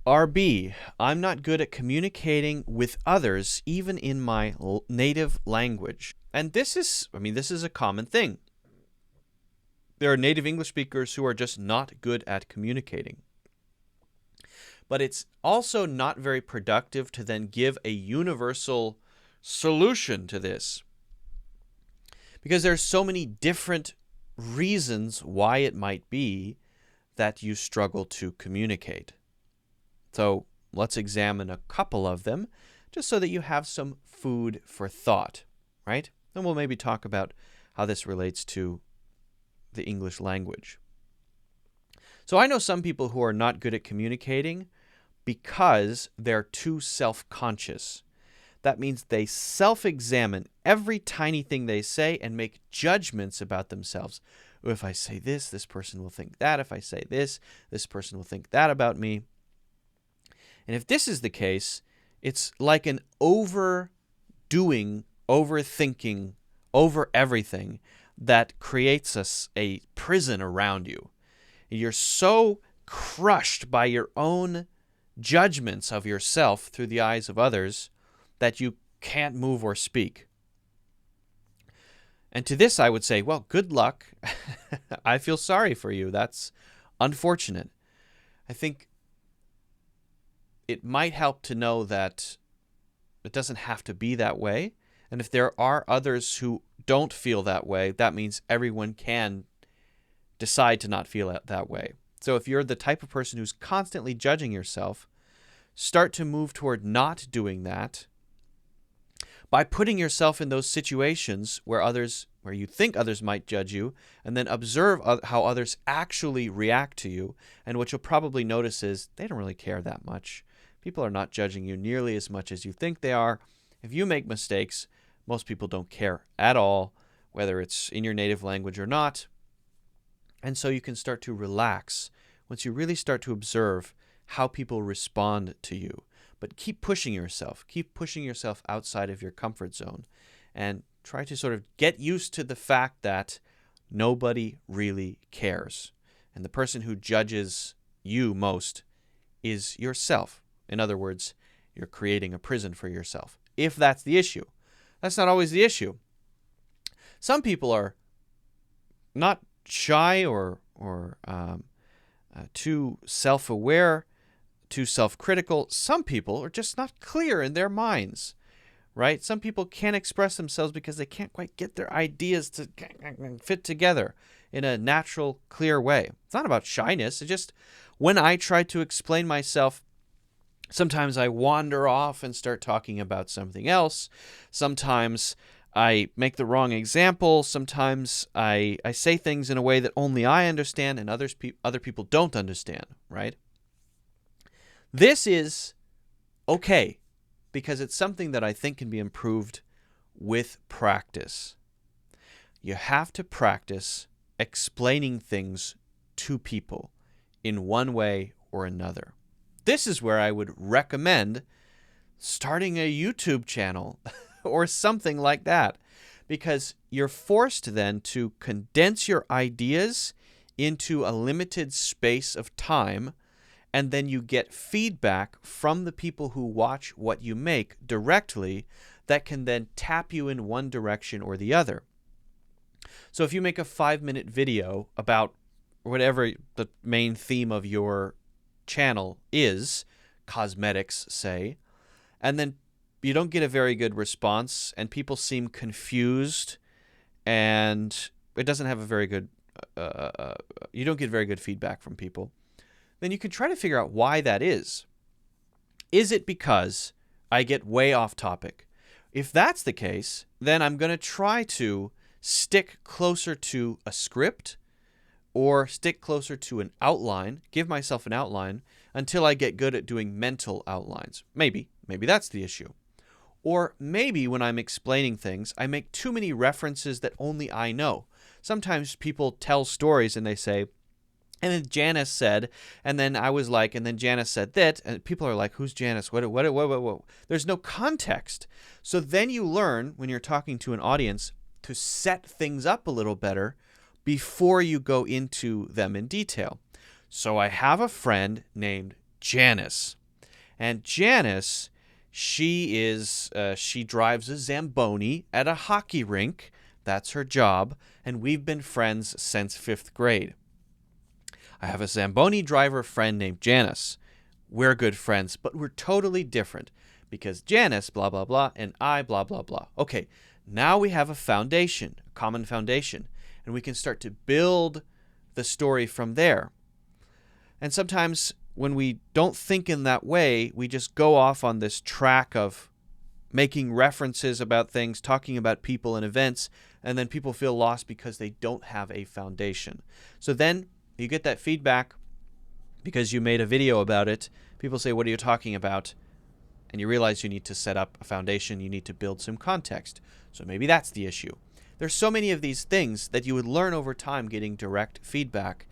RB, I'm not good at communicating with others, even in my native language. And this is a common thing. There are native English speakers who are just not good at communicating. But it's also not very productive to then give a universal solution to this, because there's so many different reasons why it might be that you struggle to communicate. So let's examine a couple of them just so that you have some food for thought, right? And we'll maybe talk about how this relates to the English language. So I know some people who are not good at communicating because they're too self-conscious. That means they self-examine every tiny thing they say and make judgments about themselves. If I say this, this person will think that. If I say this, this person will think that about me. And if this is the case, it's like an overdoing, overthinking, over everything that creates a prison around you. You're so crushed by your own judgments of yourself through the eyes of others that you can't move or speak. And to this I would say, well, good luck. I feel sorry for you. That's unfortunate. I think it might help to know that it doesn't have to be that way. And if there are others who don't feel that way, that means everyone can decide to not feel that way. So if you're the type of person who's constantly judging yourself, start to move toward not doing that by putting yourself in those situations where you think others might judge you, and then observe how others actually react to you. And what you'll probably notice is they don't really care that much. People are not judging you nearly as much as you think they are. If you make mistakes, most people don't care at all, whether it's in your native language or not. And so you can start to relax once you really start to observe how people respond to you. But keep pushing yourself. Keep pushing yourself outside of your comfort zone. And try to sort of get used to the fact that nobody really cares. And the person who judges you most is yourself. In other words, you're creating a prison for yourself, if that's the issue. That's not always the issue. Some people are not shy or too self-aware, too self-critical. Some people are just not clear in their minds, right? Some people can't express themselves because they can't quite get their ideas to fit together in a natural, clear way. It's not about shyness. It's just when I try to explain myself, sometimes I wander off and start talking about something else. Sometimes I make the wrong example. Sometimes I say things in a way that only I understand and other people don't understand, right? This is okay because it's something that I think can be improved with practice. You have to practice explaining things to people in one way or another. This is where I would recommend starting a YouTube channel or something like that, because you're forced then to condense your ideas into a limited space of time, and then you get feedback from the people who watch what you make directly that can then tap you in one direction or the other. So if you make a 5-minute video about whatever the main theme of your channel is, cosmetics, say, and then you don't get a very good response and people seem confused and it doesn't have a very good, you don't get very good feedback from people, then you can try to figure out why that is. Is it because I get way off topic? If that's the case, then I'm going to try to stick closer to a script or stick closer to an outline, give myself an outline until I get good at doing mental outlines. Maybe that's the issue. Or maybe when I'm explaining things, I make too many references that only I know. Sometimes people tell stories and they say, and then Janice said, and then I was like, and then Janice said that, and people are like, who's Janice? What? There's no context. So then you learn when you're talking to an audience to set things up a little better before you go into them in detail. So I have a friend named Janice. And Janice, she drives a Zamboni at a hockey rink. That's her job, and we've been friends since 5th grade. I have a Zamboni driver friend named Janice. We're good friends, but we're totally different because Janice, blah, blah, blah, and I, blah, blah, blah. Okay, now we have a foundation, a common foundation, and we can start to build the story from there. And sometimes when we don't think in that way, we just go off on this track of making references about things, talking about people and events, and then people feel lost because they don't have a foundation. So then you get that feedback because you made a video about it. People say, what are you talking about? And you realize you need to set up a foundation. You need to build some context. So maybe that's the issue. There's so many of these things that you would learn over time getting direct feedback.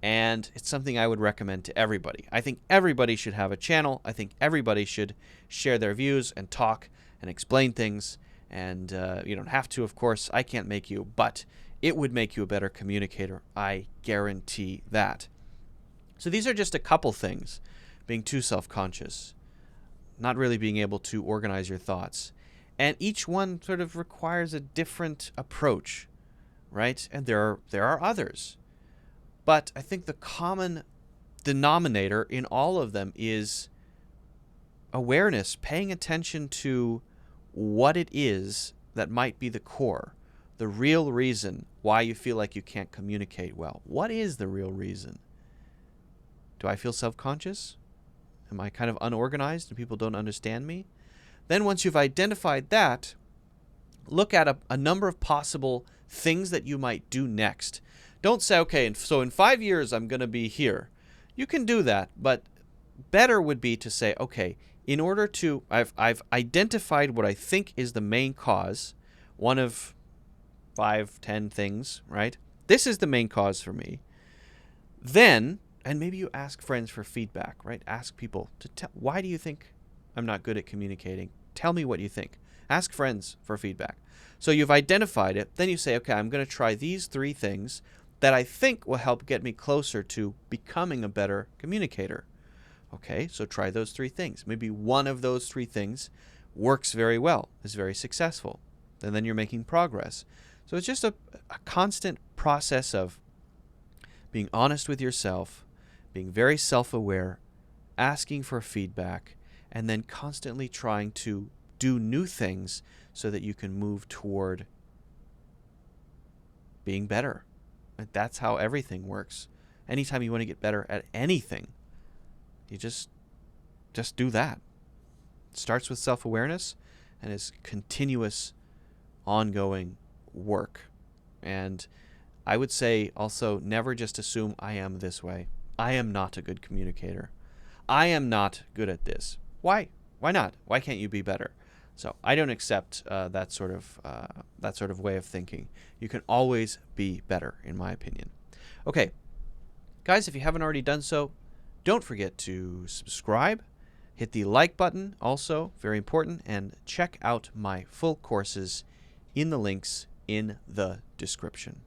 And it's something I would recommend to everybody. I think everybody should have a channel. I think everybody should share their views and talk and explain things. And you don't have to, of course. I can't make you, but it would make you a better communicator. I guarantee that. So these are just a couple things. Being too self-conscious, not really being able to organize your thoughts. And each one sort of requires a different approach, right? And there are others. But I think the common denominator in all of them is awareness, paying attention to what it is that might be the core, the real reason why you feel like you can't communicate well. What is the real reason? Do I feel self-conscious? Am I kind of unorganized and people don't understand me? Then once you've identified that, look at a number of possible things that you might do next. Don't say, okay, so in 5 years I'm going to be here. You can do that, but better would be to say, okay, in order to, I've identified what I think is the main cause, one of 5, 10 things, right? This is the main cause for me. Then, and maybe you ask friends for feedback, right? Ask people to tell, why do you think I'm not good at communicating? Tell me what you think. Ask friends for feedback. So you've identified it. Then you say, okay, I'm going to try these 3 things that I think will help get me closer to becoming a better communicator. Okay, so try those 3 things. Maybe one of those 3 things works very well, is very successful, and then you're making progress. So it's just a constant process of being honest with yourself, being very self-aware, asking for feedback, and then constantly trying to do new things so that you can move toward being better. That's how everything works. Anytime you want to get better at anything, you just do that. It starts with self-awareness and is continuous, ongoing work. And I would say also never just assume I am this way. I am not a good communicator. I am not good at this. Why? Why not? Why can't you be better? So I don't accept that sort of way of thinking. You can always be better, in my opinion. Okay, guys, if you haven't already done so, don't forget to subscribe, hit the like button, also very important, and check out my full courses in the links in the description.